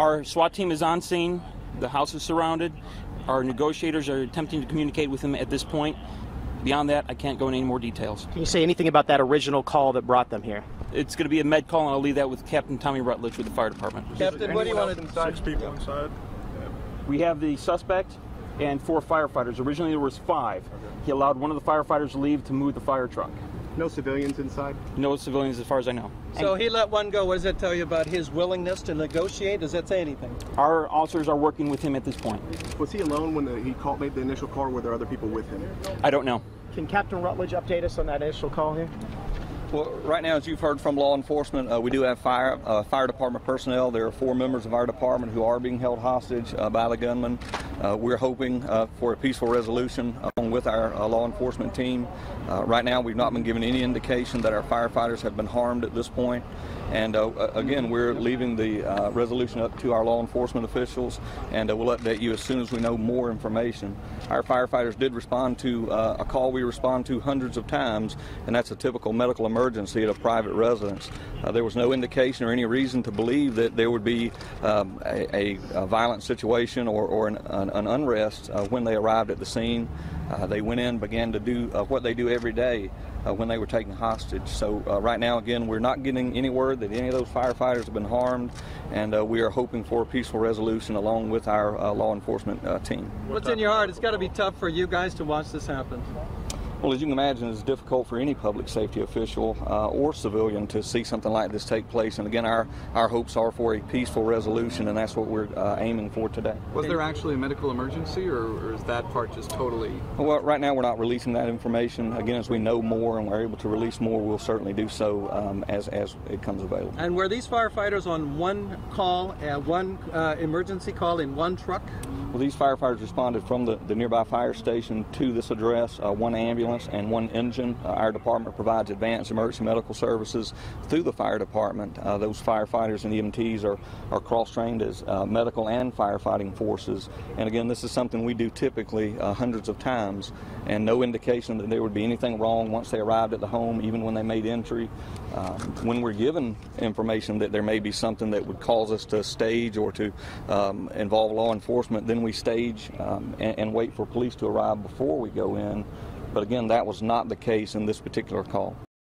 Our SWAT team is on scene. The house is surrounded. Our negotiators are attempting to communicate with him at this point. Beyond that, I can't go into any more details. Can you say anything about that original call that brought them here? It's going to be a med call, and I'll leave that with Captain Tommy Rutledge with the fire department. Captain, what do you want to... 6 people inside? We have the suspect and 4 firefighters. Originally there was 5. Okay. He allowed one of the firefighters to leave to move the fire truck. No civilians inside? No civilians as far as I know. So he let one go. What does that tell you about his willingness to negotiate? Does that say anything? Our officers are working with him at this point. Was he alone when he made the initial call, or were there other people with him? I don't know. Can Captain Rutledge update us on that initial call here? Well, right now, as you've heard from law enforcement, we do have fire department personnel. There are 4 members of our department who are being held hostage by the gunman. We're hoping for a peaceful resolution along with our law enforcement team. Right now, we've not been given any indication that our firefighters have been harmed at this point. And again, we're leaving the resolution up to our law enforcement officials, and we'll update you as soon as we know more information. Our firefighters did respond to a call we respond to hundreds of times, and that's a typical medical emergency at a private residence. There was no indication or any reason to believe that there would be a violent situation or an unrest when they arrived at the scene. They went in, began to do what they do every day when they were taken hostage. So right now, again, we're not getting any word that any of those firefighters have been harmed, and we are hoping for a peaceful resolution along with our law enforcement team. What's in your heart? It's got to be tough for you guys to watch this happen. Well, as you can imagine, it's difficult for any public safety official or civilian to see something like this take place. And again, our hopes are for a peaceful resolution, and that's what we're aiming for today. Was there actually a medical emergency, or is that part just totally... Well, right now we're not releasing that information. Again, as we know more and we're able to release more, we'll certainly do so as it comes available. And were these firefighters on one call, one emergency call in one truck? Well, these firefighters responded from the nearby fire station to this address, 1 ambulance and 1 engine. Our department provides advanced emergency medical services through the fire department. Those firefighters and EMTs are cross-trained as medical and firefighting forces. And again, this is something we do typically hundreds of times, and no indication that there would be anything wrong once they arrived at the home, even when they made entry. When we're given information that there may be something that would cause us to stage or to involve law enforcement, then we stage and wait for police to arrive before we go in. But again, that was not the case in this particular call.